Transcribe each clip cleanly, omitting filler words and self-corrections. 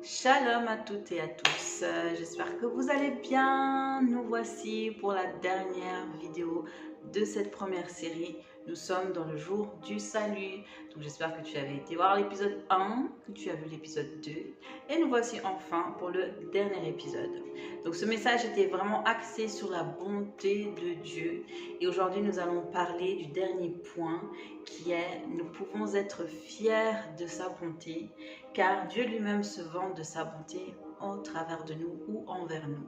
Shalom à toutes et à tous, j'espère que vous allez bien. Nous voici pour la dernière vidéo de cette première série. Nous sommes dans le jour du salut. Donc j'espère que tu avais été voir l'épisode 1, que tu as vu l'épisode 2. Et nous voici enfin pour le dernier épisode. Donc ce message était vraiment axé sur la bonté de Dieu. Et aujourd'hui nous allons parler du dernier point qui est nous pouvons être fiers de sa bonté car Dieu lui-même se vante de sa bonté au travers de nous ou envers nous.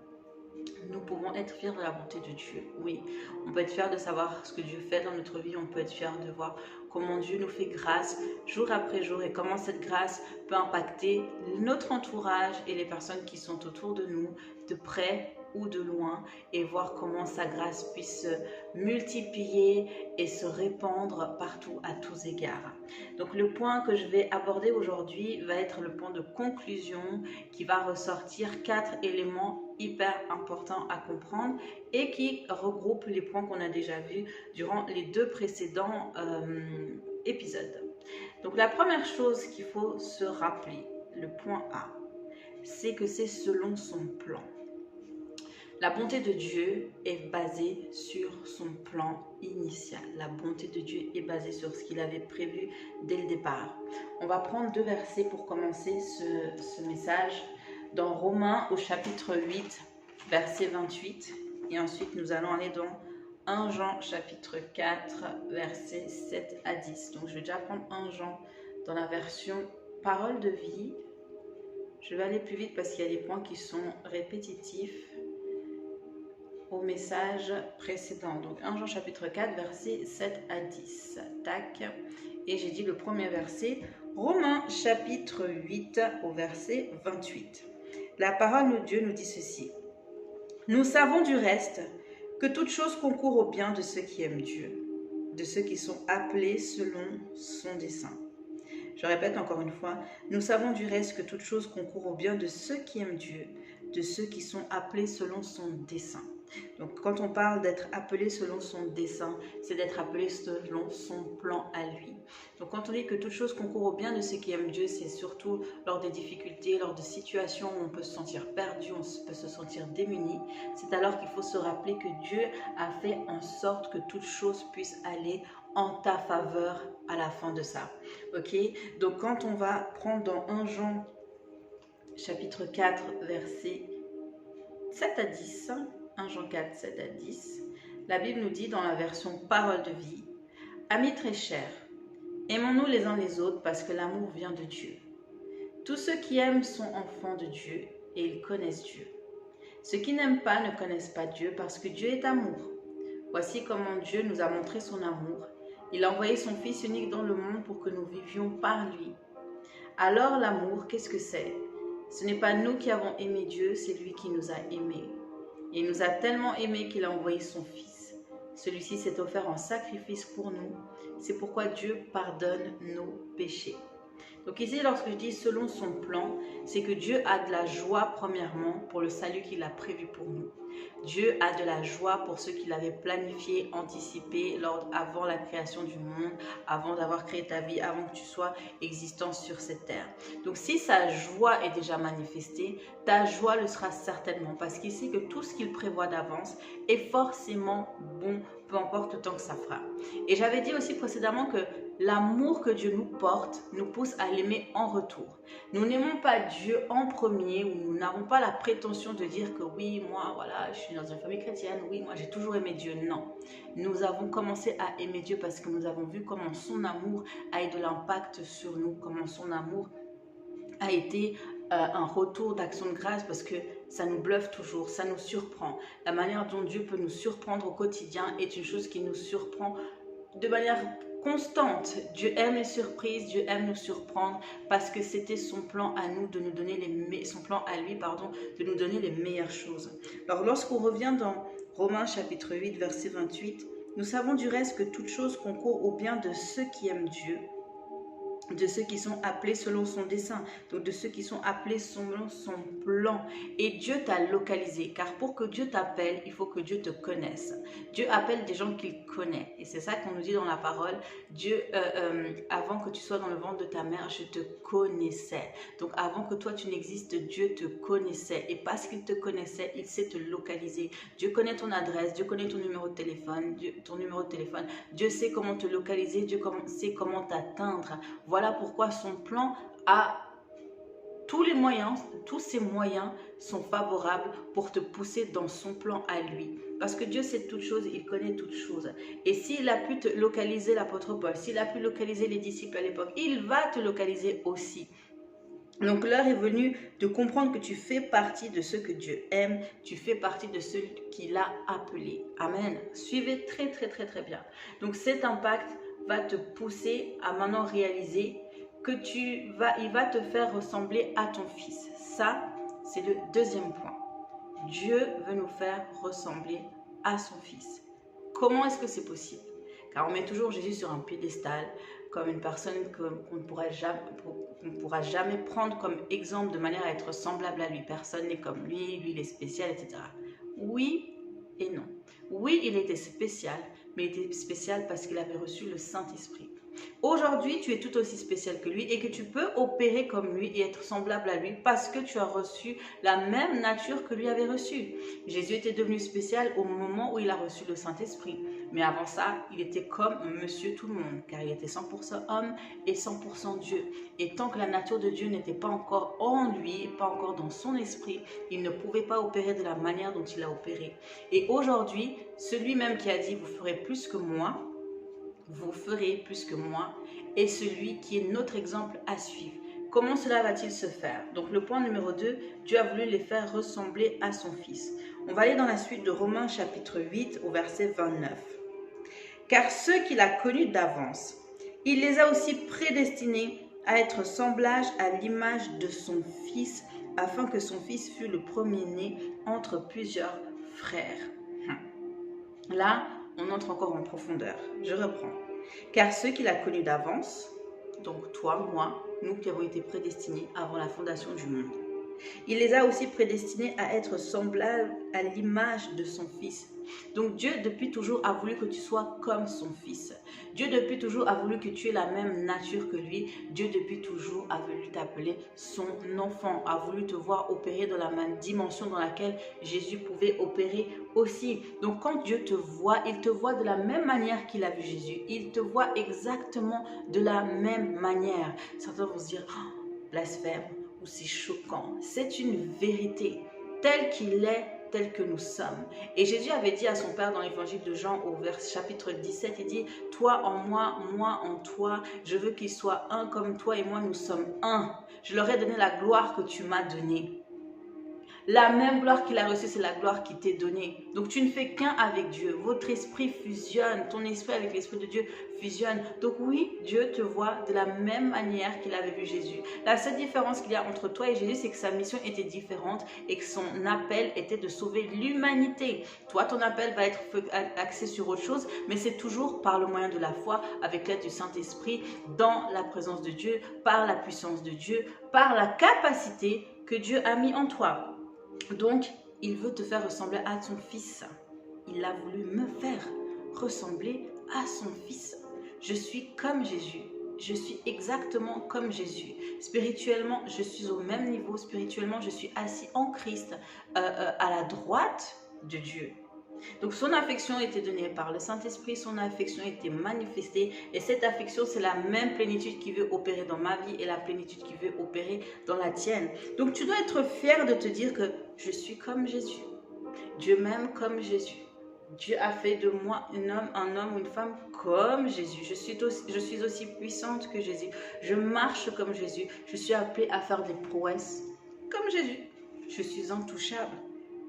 Nous pouvons être fiers de la bonté de Dieu. Oui, on peut être fiers de savoir ce que Dieu fait dans notre vie. On peut être fiers de voir comment Dieu nous fait grâce jour après jour et comment cette grâce peut impacter notre entourage et les personnes qui sont autour de nous, de près ou de loin, et voir comment sa grâce puisse se multiplier et se répandre partout à tous égards. Donc le point que je vais aborder aujourd'hui va être le point de conclusion qui va ressortir 4 éléments hyper importants à comprendre et qui regroupe les points qu'on a déjà vus durant les 2 précédents épisodes. Donc la première chose qu'il faut se rappeler, le point A, c'est que c'est selon son plan. La bonté de Dieu est basée sur son plan initial. La bonté de Dieu est basée sur ce qu'il avait prévu dès le départ. On va prendre 2 versets pour commencer ce message. Dans Romains au chapitre 8, verset 28. Et ensuite, nous allons aller dans 1 Jean chapitre 4, versets 7 à 10. Donc, je vais déjà prendre 1 Jean dans la version parole de vie. Je vais aller plus vite parce qu'il y a des points qui sont répétitifs au message précédent. Donc 1 Jean chapitre 4 versets 7 à 10. Tac. Et j'ai dit le premier verset. Romains chapitre 8 au verset 28. La parole de Dieu nous dit ceci. Nous savons du reste que toute chose concourt au bien de ceux qui aiment Dieu, de ceux qui sont appelés selon son dessein. Je répète encore une fois, nous savons du reste que toute chose concourt au bien de ceux qui aiment Dieu, de ceux qui sont appelés selon son dessein. Donc quand on parle d'être appelé selon son dessein, c'est d'être appelé selon son plan à lui. Donc quand on dit que toute chose concourt au bien de ceux qui aiment Dieu, c'est surtout lors des difficultés, lors de situations où on peut se sentir perdu, on peut se sentir démuni. C'est alors qu'il faut se rappeler que Dieu a fait en sorte que toute chose puisse aller en ta faveur à la fin de ça. Ok? Donc quand on va prendre dans 1 Jean chapitre 4 versets 7 à 10, 1 Jean 4, 7 à 10, la Bible nous dit dans la version parole de vie, amis très chers, aimons-nous les uns les autres parce que l'amour vient de Dieu. Tous ceux qui aiment sont enfants de Dieu et ils connaissent Dieu. Ceux qui n'aiment pas ne connaissent pas Dieu parce que Dieu est amour. Voici comment Dieu nous a montré son amour. Il a envoyé son Fils unique dans le monde pour que nous vivions par lui. Alors l'amour, qu'est-ce que c'est? Ce n'est pas nous qui avons aimé Dieu, c'est lui qui nous a aimés. Et il nous a tellement aimés qu'il a envoyé son Fils. Celui-ci s'est offert en sacrifice pour nous. C'est pourquoi Dieu pardonne nos péchés. Donc ici, lorsque je dis selon son plan, c'est que Dieu a de la joie premièrement pour le salut qu'il a prévu pour nous. Dieu a de la joie pour ce qu'il avait planifié, anticipé avant la création du monde, avant d'avoir créé ta vie, avant que tu sois existant sur cette terre. Donc si sa joie est déjà manifestée, ta joie le sera certainement parce qu'il sait que tout ce qu'il prévoit d'avance est forcément bon, peu importe le temps que ça fera. Et j'avais dit aussi précédemment que l'amour que Dieu nous porte nous pousse à l'aimer en retour. Nous n'aimons pas Dieu en premier ou nous n'avons pas la prétention de dire que oui, moi, voilà, je suis dans une famille chrétienne, oui, moi, j'ai toujours aimé Dieu. Non. Nous avons commencé à aimer Dieu parce que nous avons vu comment son amour a eu de l'impact sur nous, comment son amour a été un retour d'action de grâce parce que ça nous bluffe toujours, ça nous surprend. La manière dont Dieu peut nous surprendre au quotidien est une chose qui nous surprend de manière constante. Dieu aime les surprises, Dieu aime nous surprendre parce que c'était son plan à nous de nous donner son plan à lui, de nous donner les meilleures choses. Alors lorsqu'on revient dans Romains chapitre 8 verset 28, nous savons du reste que toute chose concourt au bien de ceux qui aiment Dieu, de ceux qui sont appelés selon son dessein, donc de ceux qui sont appelés selon son plan. Et Dieu t'a localisé, car pour que Dieu t'appelle, il faut que Dieu te connaisse. Dieu appelle des gens qu'il connaît, et c'est ça qu'on nous dit dans la parole. Dieu, avant que tu sois dans le ventre de ta mère, je te connaissais. Donc avant que toi tu n'existes, Dieu te connaissait, et parce qu'il te connaissait, il sait te localiser. Dieu connaît ton adresse, Dieu connaît ton numéro de téléphone, Dieu sait comment te localiser, Dieu sait comment t'atteindre. Voilà pourquoi son plan a tous les moyens, tous ses moyens sont favorables pour te pousser dans son plan à lui. Parce que Dieu sait toutes choses, il connaît toutes choses. Et s'il a pu te localiser l'apôtre Paul, s'il a pu localiser les disciples à l'époque, il va te localiser aussi. Donc l'heure est venue de comprendre que tu fais partie de ceux que Dieu aime, tu fais partie de ceux qu'il a appelés. Amen. Suivez très bien. Donc cet impact va te pousser à maintenant réaliser que il va te faire ressembler à ton fils. Ça, c'est le deuxième point. Dieu veut nous faire ressembler à son fils. Comment est-ce que c'est possible? Car on met toujours Jésus sur un piédestal, comme une personne qu'on ne pourra jamais prendre comme exemple de manière à être semblable à lui. Personne n'est comme lui, lui il est spécial, etc. Oui et non. Oui, il était spécial, mais il était spécial parce qu'il avait reçu le Saint-Esprit. Aujourd'hui, tu es tout aussi spécial que lui et que tu peux opérer comme lui et être semblable à lui parce que tu as reçu la même nature que lui avait reçue. Jésus était devenu spécial au moment où il a reçu le Saint-Esprit. Mais avant ça, il était comme monsieur tout le monde, car il était 100% homme et 100% Dieu. Et tant que la nature de Dieu n'était pas encore en lui, pas encore dans son esprit, il ne pouvait pas opérer de la manière dont il a opéré. Et aujourd'hui, celui même qui a dit « vous ferez plus que moi », vous ferez plus que moi, est celui qui est notre exemple à suivre. Comment cela va-t-il se faire? Donc le point numéro 2, Dieu a voulu les faire ressembler à son Fils. On va aller dans la suite de Romains chapitre 8 au verset 29. Car ceux qu'il a connus d'avance, il les a aussi prédestinés à être semblables à l'image de son Fils, afin que son Fils fût le premier-né entre plusieurs frères. Là, on entre encore en profondeur. Je reprends. Car ceux qu'il a connus d'avance, donc toi, moi, nous qui avons été prédestinés avant la fondation du monde, il les a aussi prédestinés à être semblables à l'image de son Fils. Donc Dieu depuis toujours a voulu que tu sois comme son Fils. Dieu depuis toujours a voulu que tu aies la même nature que lui. Dieu depuis toujours a voulu t'appeler son enfant, a voulu te voir opérer dans la même dimension dans laquelle Jésus pouvait opérer aussi. Donc quand Dieu te voit, il te voit de la même manière qu'il a vu Jésus. Il te voit exactement de la même manière. Certains vont se dire, oh, blasphème, ou c'est choquant. C'est une vérité. Tel qu'il est, tel que nous sommes. Et Jésus avait dit à son Père dans l'évangile de Jean au chapitre 17, il dit, toi en moi, moi en toi, je veux qu'ils soient un comme toi et moi nous sommes un. Je leur ai donné la gloire que tu m'as donnée. La même gloire qu'il a reçue, c'est la gloire qui t'est donnée. Donc tu ne fais qu'un avec Dieu. Votre esprit fusionne. Ton esprit avec l'esprit de Dieu fusionne. Donc oui, Dieu te voit de la même manière qu'il avait vu Jésus. La seule différence qu'il y a entre toi et Jésus, c'est que sa mission était différente et que son appel était de sauver l'humanité. Toi, ton appel va être axé sur autre chose, mais c'est toujours par le moyen de la foi, avec l'aide du Saint-Esprit, dans la présence de Dieu, par la puissance de Dieu, par la capacité que Dieu a mis en toi. Donc, il veut te faire ressembler à son Fils. Il a voulu me faire ressembler à son Fils. Je suis comme Jésus. Je suis exactement comme Jésus. Spirituellement, je suis au même niveau. Spirituellement, je suis assis en Christ, à la droite de Dieu. Donc son affection était donnée par le Saint-Esprit, son affection était manifestée et cette affection c'est la même plénitude qui veut opérer dans ma vie et la plénitude qui veut opérer dans la tienne. Donc tu dois être fier de te dire que je suis comme Jésus, Dieu m'aime comme Jésus, Dieu a fait de moi un homme ou une femme comme Jésus, je suis aussi puissante que Jésus, je marche comme Jésus, je suis appelée à faire des prouesses comme Jésus, je suis intouchable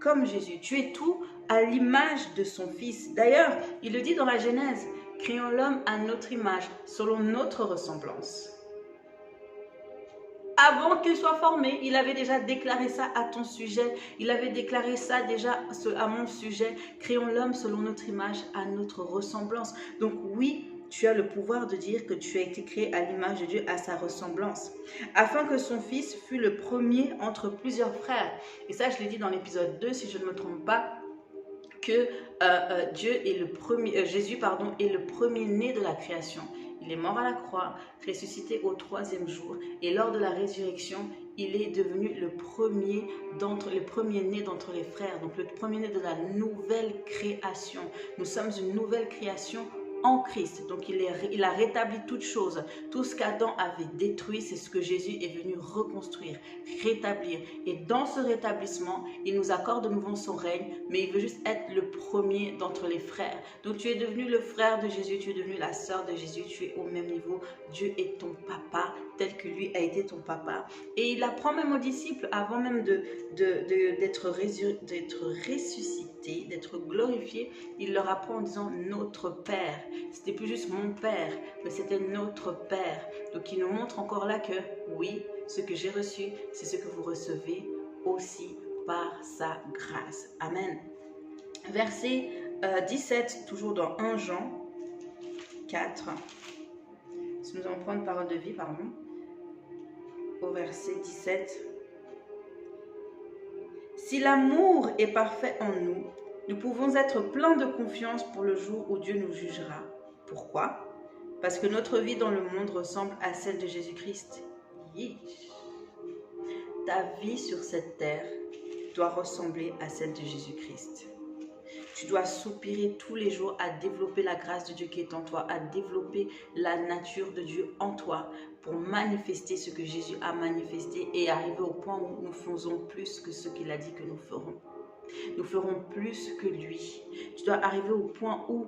comme Jésus. Tu es tout à l'image de son Fils. D'ailleurs, il le dit dans la Genèse, créons l'homme à notre image, selon notre ressemblance. Avant qu'il soit formé, il avait déjà déclaré ça à ton sujet. Il avait déclaré ça déjà à mon sujet. Créons l'homme selon notre image, à notre ressemblance. Donc oui, tu as le pouvoir de dire que tu as été créé à l'image de Dieu, à sa ressemblance, afin que son fils fût le premier entre plusieurs frères. Et ça, je l'ai dit dans l'épisode 2, si je ne me trompe pas, que Jésus est le premier-né de la création. Il est mort à la croix, ressuscité au 3e jour, et lors de la résurrection, il est devenu le premier-né d'entre les frères, donc le premier-né de la nouvelle création. Nous sommes une nouvelle création en Christ. Donc il a rétabli toutes choses. Tout ce qu'Adam avait détruit, c'est ce que Jésus est venu reconstruire, rétablir. Et dans ce rétablissement, il nous accorde de nouveau son règne, mais il veut juste être le premier d'entre les frères. Donc tu es devenu le frère de Jésus, tu es devenu la sœur de Jésus, tu es au même niveau. Dieu est ton papa, tel que lui a été ton papa. Et il apprend même aux disciples, avant même d'être ressuscité, d'être glorifié, il leur apprend en disant notre Père. C'était plus juste mon Père, mais c'était notre Père. Donc il nous montre encore là que oui, ce que j'ai reçu, c'est ce que vous recevez aussi par sa grâce. Amen. Verset 17, toujours dans 1 Jean 4. Si nous allons prendre parole de vie, pardon. Au verset 17. Si l'amour est parfait en nous, nous pouvons être pleins de confiance pour le jour où Dieu nous jugera. Pourquoi? Parce que notre vie dans le monde ressemble à celle de Jésus-Christ. Ta vie sur cette terre doit ressembler à celle de Jésus-Christ. Tu dois soupirer tous les jours à développer la grâce de Dieu qui est en toi, à développer la nature de Dieu en toi pour manifester ce que Jésus a manifesté et arriver au point où nous faisons plus que ce qu'il a dit que nous ferons. Nous ferons plus que lui. Tu dois arriver au point où,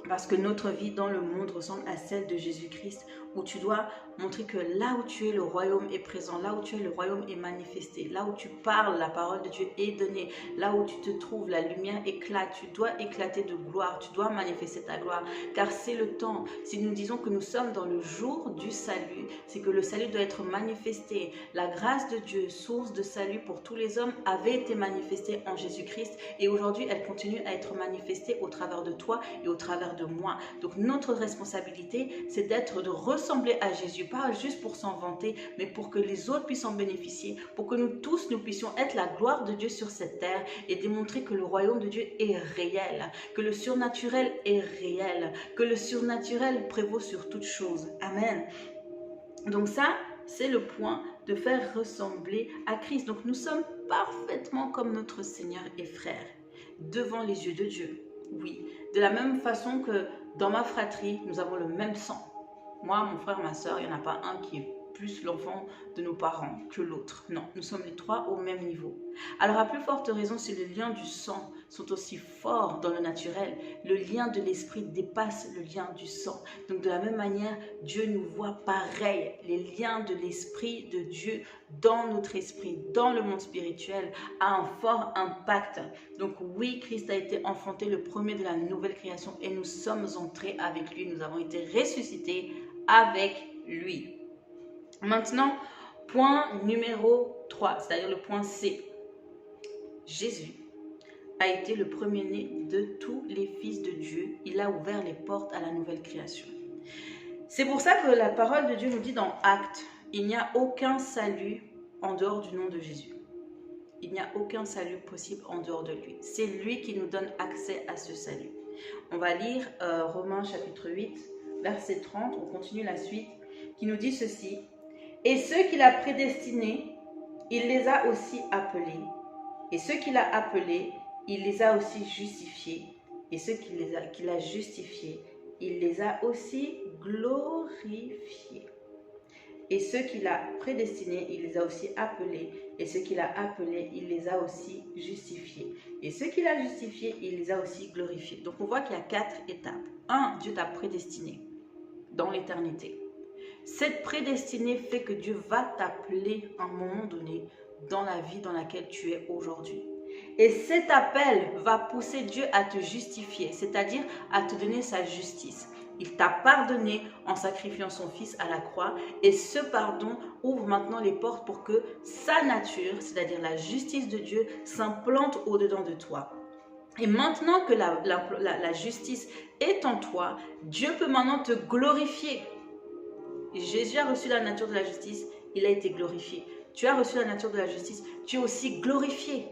parce que notre vie dans le monde ressemble à celle de Jésus-Christ, où tu dois montrer que là où tu es, le royaume est présent, là où tu es, le royaume est manifesté, là où tu parles, la parole de Dieu est donnée, là où tu te trouves, la lumière éclate, tu dois éclater de gloire, tu dois manifester ta gloire, car c'est le temps. Si nous disons que nous sommes dans le jour du salut, c'est que le salut doit être manifesté. La grâce de Dieu, source de salut pour tous les hommes, avait été manifestée en Jésus-Christ et aujourd'hui, elle continue à être manifestée au travers de toi et au travers de moi. Donc notre responsabilité, c'est de ressembler à Jésus, pas juste pour s'en vanter, mais pour que les autres puissent en bénéficier, pour que nous tous, nous puissions être la gloire de Dieu sur cette terre et démontrer que le royaume de Dieu est réel, que le surnaturel est réel, que le surnaturel prévaut sur toute chose. Amen. Donc ça, c'est le point de faire ressembler à Christ. Donc nous sommes parfaitement comme notre Seigneur et frère, devant les yeux de Dieu. Oui, de la même façon que dans ma fratrie, nous avons le même sang. Moi, mon frère, ma soeur, il n'y en a pas un qui est plus l'enfant de nos parents que l'autre. Non, nous sommes les trois au même niveau. Alors, à plus forte raison, si les liens du sang sont aussi forts dans le naturel, le lien de l'esprit dépasse le lien du sang. Donc, de la même manière, Dieu nous voit pareil. Les liens de l'esprit de Dieu dans notre esprit, dans le monde spirituel, a un fort impact. Donc, oui, Christ a été enfanté, le premier de la nouvelle création, et nous sommes entrés avec lui. Nous avons été ressuscités avec lui. Maintenant, point numéro 3, c'est-à-dire le point C. Jésus a été le premier-né de tous les fils de Dieu. Il a ouvert les portes à la nouvelle création. C'est pour ça que la parole de Dieu nous dit dans Actes, il n'y a aucun salut en dehors du nom de Jésus. Il n'y a aucun salut possible en dehors de lui. C'est lui qui nous donne accès à ce salut. On va lire Romains chapitre 8, verset 30, on continue la suite, qui nous dit ceci. Et ceux qu'il a prédestinés, il les a aussi appelés. Et ceux qu'il a appelés, il les a aussi justifiés. Et ceux qu'il a justifiés, il les a aussi glorifiés. Et ceux qu'il a prédestinés, il les a aussi appelés. Et ceux qu'il a appelés, il les a aussi justifiés. Et ceux qu'il a justifiés, il les a aussi glorifiés. Donc on voit qu'il y a 4 étapes. 1, Dieu t'a prédestiné dans l'éternité. Cette prédestinée fait que Dieu va t'appeler à un moment donné dans la vie dans laquelle tu es aujourd'hui. Et cet appel va pousser Dieu à te justifier, c'est-à-dire à te donner sa justice. Il t'a pardonné en sacrifiant son fils à la croix et ce pardon ouvre maintenant les portes pour que sa nature, c'est-à-dire la justice de Dieu, s'implante au-dedans de toi. Et maintenant que la justice est en toi, Dieu peut maintenant te glorifier. Jésus a reçu la nature de la justice, il a été glorifié. Tu as reçu la nature de la justice, tu es aussi glorifié.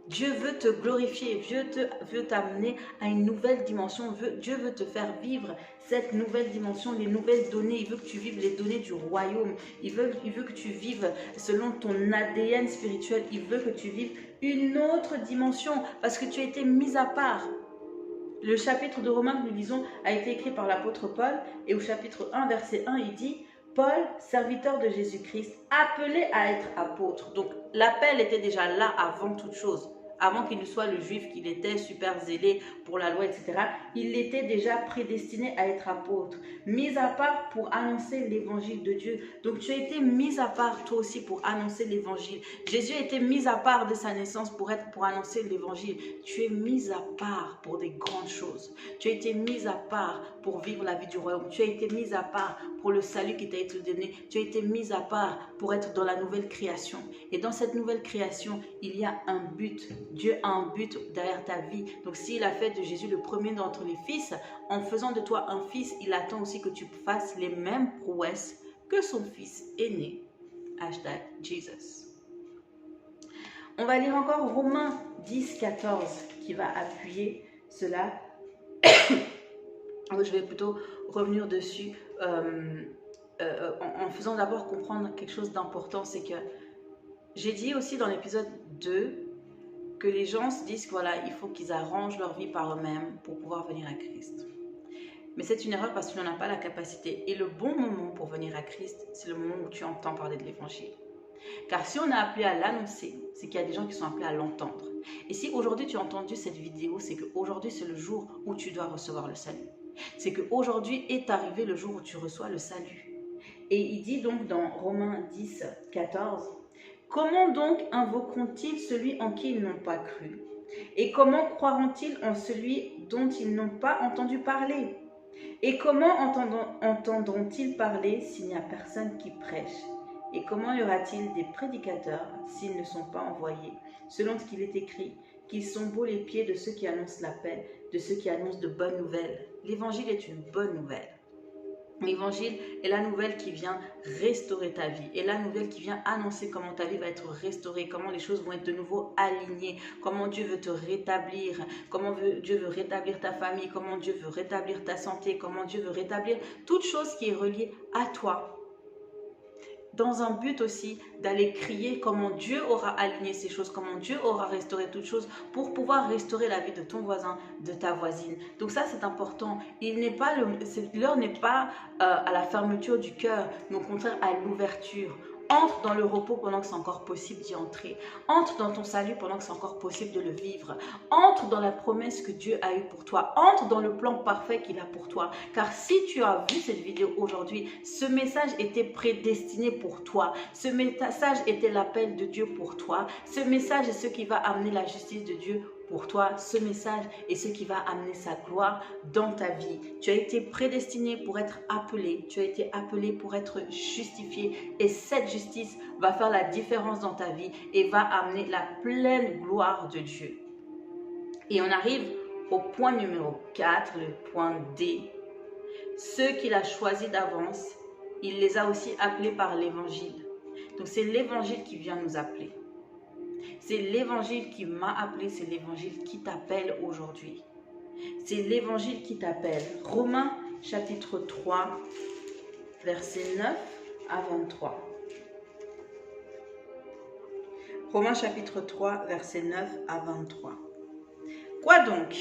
Dieu veut te glorifier, Dieu veut t'amener à une nouvelle dimension, Dieu veut te faire vivre cette nouvelle dimension, les nouvelles données, il veut que tu vives les données du royaume, il veut que tu vives selon ton ADN spirituel, il veut que tu vives une autre dimension parce que tu as été mis à part. Le chapitre de Romains que nous lisons a été écrit par l'apôtre Paul et au chapitre 1, verset 1, il dit « Paul, serviteur de Jésus-Christ, appelé à être apôtre. » Donc l'appel était déjà là avant toute chose. Avant qu'il ne soit le juif qu'il était, super zélé pour la loi, etc. Il était déjà prédestiné à être apôtre, mis à part pour annoncer l'évangile de Dieu. Donc tu as été mis à part toi aussi pour annoncer l'évangile. Jésus a été mis à part de sa naissance pour annoncer l'évangile. Tu es mis à part pour des grandes choses. Tu as été mis à part pour vivre la vie du royaume. Tu as été mis à part pour le salut qui t'a été donné. Tu as été mis à part pour être dans la nouvelle création. Et dans cette nouvelle création, il y a un but. Dieu a un but derrière ta vie. Donc s'il a fait de Jésus le premier d'entre les fils, en faisant de toi un fils, il attend aussi que tu fasses les mêmes prouesses que son fils aîné. Hashtag Jesus. On va lire encore Romains 10, 14 qui va appuyer cela. Je vais plutôt revenir dessus en faisant d'abord comprendre quelque chose d'important. C'est que j'ai dit aussi dans l'épisode 2 que les gens se disent que voilà, il faut qu'ils arrangent leur vie par eux-mêmes pour pouvoir venir à Christ. Mais c'est une erreur parce que tu n'en as pas la capacité. Et le bon moment pour venir à Christ, c'est le moment où tu entends parler de l'évangile. Car si on est appelé à l'annoncer, c'est qu'il y a des gens qui sont appelés à l'entendre. Et si aujourd'hui tu as entendu cette vidéo, c'est qu'aujourd'hui c'est le jour où tu dois recevoir le salut. C'est qu'aujourd'hui est arrivé le jour où tu reçois le salut. Et il dit donc dans Romains 10, 14, « Comment donc invoqueront-ils celui en qui ils n'ont pas cru? Et comment croiront-ils en celui dont ils n'ont pas entendu parler? Et comment entendront-ils parler s'il n'y a personne qui prêche? Et comment y aura-t-il des prédicateurs s'ils ne sont pas envoyés? Selon ce qu'il est écrit, qu'ils sont beaux les pieds de ceux qui annoncent la paix, de ceux qui annoncent de bonnes nouvelles. » L'évangile est une bonne nouvelle. L'évangile est la nouvelle qui vient restaurer ta vie, et la nouvelle qui vient annoncer comment ta vie va être restaurée, comment les choses vont être de nouveau alignées, comment Dieu veut te rétablir, comment Dieu veut rétablir ta famille, comment Dieu veut rétablir ta santé, comment Dieu veut rétablir toute chose qui est reliée à toi. Dans un but aussi d'aller crier comment Dieu aura aligné ces choses, comment Dieu aura restauré toutes choses pour pouvoir restaurer la vie de ton voisin, de ta voisine. Donc ça c'est important. L'heure n'est pas à la fermeture du cœur, mais au contraire à l'ouverture. Entre dans le repos pendant que c'est encore possible d'y entrer. Entre dans ton salut pendant que c'est encore possible de le vivre. Entre dans la promesse que Dieu a eue pour toi. Entre dans le plan parfait qu'il a pour toi. Car si tu as vu cette vidéo aujourd'hui, ce message était prédestiné pour toi. Ce message était l'appel de Dieu pour toi. Ce message est ce qui va amener la justice de Dieu pour toi. Ce message est ce qui va amener sa gloire dans ta vie. Tu as été prédestiné pour être appelé. Tu as été appelé pour être justifié. Et cette justice va faire la différence dans ta vie et va amener la pleine gloire de Dieu. Et on arrive au point numéro 4, le point D. Ceux qu'il a choisis d'avance, il les a aussi appelés par l'évangile. Donc c'est l'évangile qui vient nous appeler. C'est l'évangile qui m'a appelé, c'est l'évangile qui t'appelle aujourd'hui. C'est l'évangile qui t'appelle. Romains chapitre 3, versets 9 à 23. Romains chapitre 3, versets 9 à 23. Quoi donc?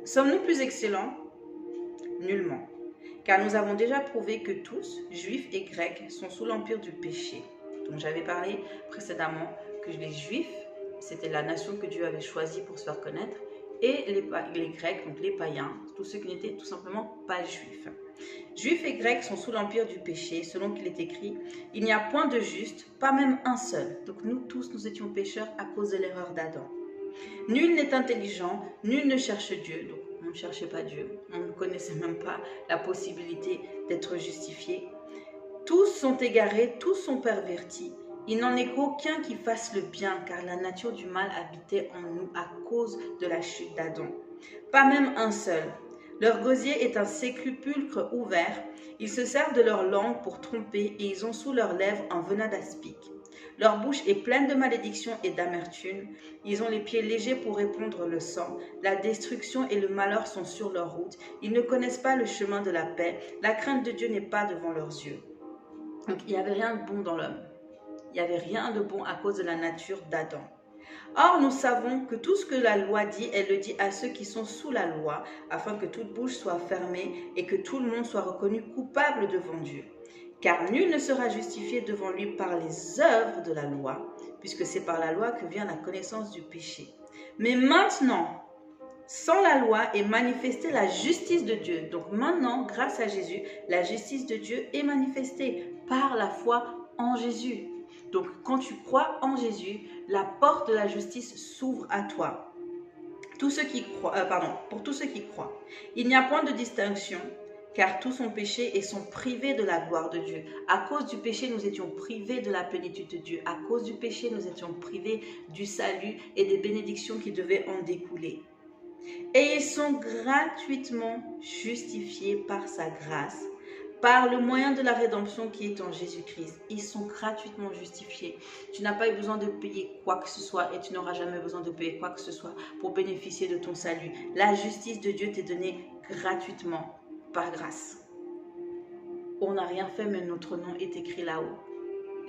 Sommes-nous plus excellents? Nullement. Car nous avons déjà prouvé que tous, juifs et grecs, sont sous l'empire du péché. Donc j'avais parlé précédemment que les juifs, c'était la nation que Dieu avait choisie pour se faire connaître, et les Grecs, donc les païens, tous ceux qui n'étaient tout simplement pas juifs. Juifs et Grecs sont sous l'empire du péché, selon qu'il est écrit, il n'y a point de juste, pas même un seul. Donc nous tous, nous étions pécheurs à cause de l'erreur d'Adam. Nul n'est intelligent, nul ne cherche Dieu. Donc on ne cherchait pas Dieu, on ne connaissait même pas la possibilité d'être justifié. Tous sont égarés, tous sont pervertis. Il n'en est qu'aucun qui fasse le bien, car la nature du mal habitait en nous à cause de la chute d'Adam. Pas même un seul. Leur gosier est un sépulcre ouvert. Ils se servent de leur langue pour tromper et ils ont sous leurs lèvres un venin d'aspic. Leur bouche est pleine de malédiction et d'amertume. Ils ont les pieds légers pour répandre le sang. La destruction et le malheur sont sur leur route. Ils ne connaissent pas le chemin de la paix. La crainte de Dieu n'est pas devant leurs yeux. Donc il n'y avait rien de bon dans l'homme. Il n'y avait rien de bon à cause de la nature d'Adam. Or, nous savons que tout ce que la loi dit, elle le dit à ceux qui sont sous la loi, afin que toute bouche soit fermée et que tout le monde soit reconnu coupable devant Dieu. Car nul ne sera justifié devant lui par les œuvres de la loi, puisque c'est par la loi que vient la connaissance du péché. Mais maintenant, sans la loi est manifestée la justice de Dieu. Donc maintenant, grâce à Jésus, la justice de Dieu est manifestée par la foi en Jésus. Donc quand tu crois en Jésus, la porte de la justice s'ouvre à toi. Pour tous ceux qui croient. Il n'y a point de distinction, car tous ont péché et sont privés de la gloire de Dieu. À cause du péché, nous étions privés de la plénitude de Dieu. À cause du péché, nous étions privés du salut et des bénédictions qui devaient en découler. Et ils sont gratuitement justifiés par sa grâce, par le moyen de la rédemption qui est en Jésus-Christ. Ils sont gratuitement justifiés. Tu n'as pas eu besoin de payer quoi que ce soit et tu n'auras jamais besoin de payer quoi que ce soit pour bénéficier de ton salut. La justice de Dieu t'est donnée gratuitement par grâce. On n'a rien fait, mais notre nom est écrit là-haut.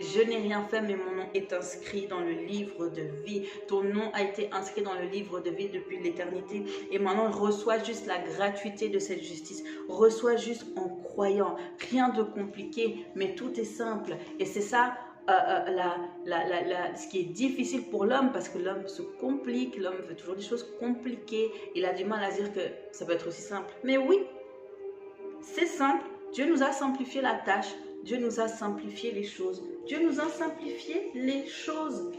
Je n'ai rien fait, mais mon nom est inscrit dans le livre de vie. Ton nom a été inscrit dans le livre de vie depuis l'éternité. Et maintenant, reçois juste la gratuité de cette justice. Reçois juste en croyant. Rien de compliqué, mais tout est simple. Et c'est ça ce qui est difficile pour l'homme, parce que l'homme se complique. L'homme veut toujours des choses compliquées. Il a du mal à dire que ça peut être aussi simple. Mais oui, c'est simple. Dieu nous a simplifié la tâche. Dieu nous a simplifié les choses. Dieu nous a simplifié les choses.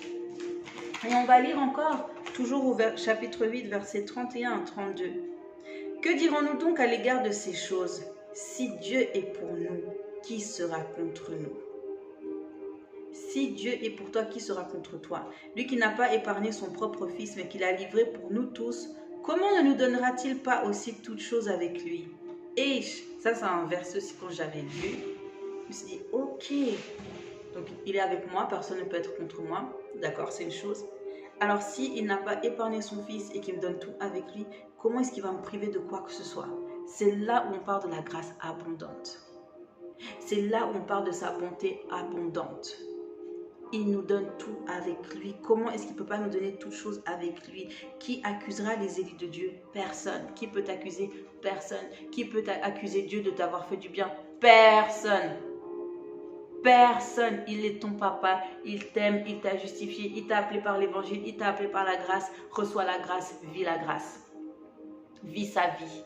Et on va lire encore, toujours au chapitre 8, versets 31 à 32. Que dirons-nous donc à l'égard de ces choses? Si Dieu est pour nous, qui sera contre nous? Si Dieu est pour toi, qui sera contre toi? Lui qui n'a pas épargné son propre fils, mais qui l'a livré pour nous tous, comment ne nous donnera-t-il pas aussi toutes choses avec lui? Et ça, c'est un verset aussi quand j'avais lu. Je me suis dit, ok, donc il est avec moi, personne ne peut être contre moi, d'accord, c'est une chose. Alors s'il n'a pas épargné son fils et qu'il me donne tout avec lui, comment est-ce qu'il va me priver de quoi que ce soit? C'est là où on parle de la grâce abondante. C'est là où on parle de sa bonté abondante. Il nous donne tout avec lui. Comment est-ce qu'il ne peut pas nous donner toutes choses avec lui? Qui accusera les élus de Dieu? Personne. Qui peut t'accuser? Personne. Qui peut accuser Dieu de t'avoir fait du bien? Personne. Personne. Il est ton papa, il t'aime, il t'a justifié, il t'a appelé par l'évangile, il t'a appelé par la grâce. Reçois la grâce, vis la grâce. Vis sa vie.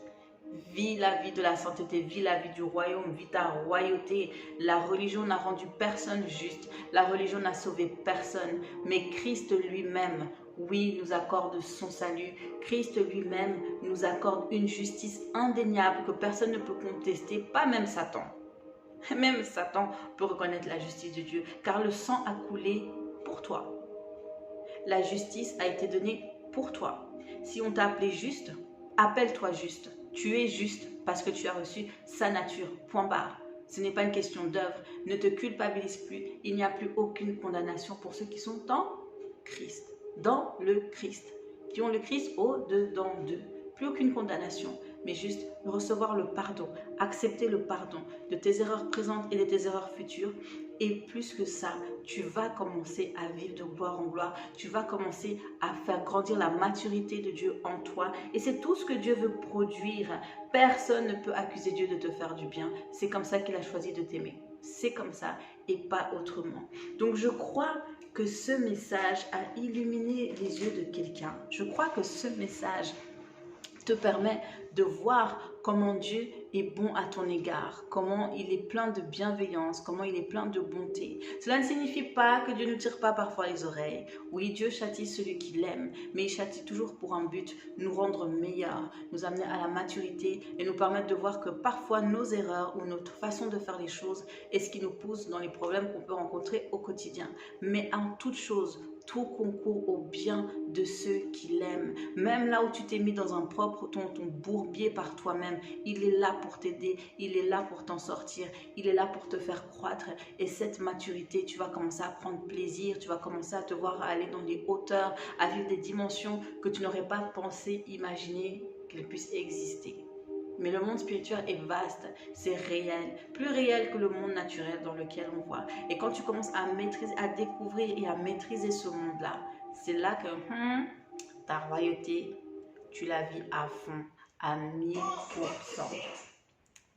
Vis la vie de la sainteté, vis la vie du royaume, vis ta royauté. La religion n'a rendu personne juste, la religion n'a sauvé personne, mais Christ lui-même, oui, nous accorde son salut. Christ lui-même nous accorde une justice indéniable que personne ne peut contester, pas même Satan. Même Satan peut reconnaître la justice de Dieu, car le sang a coulé pour toi. La justice a été donnée pour toi. Si on t'a appelé juste, appelle-toi juste. Tu es juste parce que tu as reçu sa nature. Point barre. Ce n'est pas une question d'œuvre. Ne te culpabilise plus. Il n'y a plus aucune condamnation pour ceux qui sont en Christ. Dans le Christ. Qui ont le Christ au-dedans d'eux. Plus aucune condamnation, mais juste recevoir le pardon, accepter le pardon de tes erreurs présentes et de tes erreurs futures. Et plus que ça, tu vas commencer à vivre de gloire en gloire. Tu vas commencer à faire grandir la maturité de Dieu en toi. Et c'est tout ce que Dieu veut produire. Personne ne peut accuser Dieu de te faire du bien. C'est comme ça qu'il a choisi de t'aimer. C'est comme ça et pas autrement. Donc je crois que ce message a illuminé les yeux de quelqu'un. Je crois que ce message te permet de voir comment Dieu est bon à ton égard, comment il est plein de bienveillance, comment il est plein de bonté. Cela ne signifie pas que Dieu ne tire pas parfois les oreilles. Oui, Dieu châtie celui qui l'aime, mais il châtie toujours pour un but, nous rendre meilleurs, nous amener à la maturité et nous permettre de voir que parfois nos erreurs ou notre façon de faire les choses est ce qui nous pousse dans les problèmes qu'on peut rencontrer au quotidien. Mais en toute chose, tout concourt au bien de ceux qui l'aiment. Même là où tu t'es mis dans ton bourbier par toi-même, il est là pour t'aider, il est là pour t'en sortir, il est là pour te faire croître. Et cette maturité, tu vas commencer à prendre plaisir, tu vas commencer à te voir à aller dans des hauteurs, à vivre des dimensions que tu n'aurais pas pensé, imaginer qu'elles puissent exister. Mais le monde spirituel est vaste, c'est réel, plus réel que le monde naturel dans lequel on voit. Et quand tu commences à maîtriser, à découvrir et à maîtriser ce monde-là, c'est là que ta royauté, tu la vis à fond, à 1000%.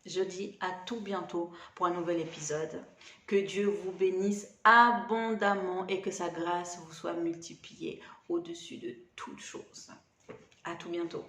Je dis à tout bientôt pour un nouvel épisode. Que Dieu vous bénisse abondamment et que sa grâce vous soit multipliée au-dessus de toutes choses. À tout bientôt.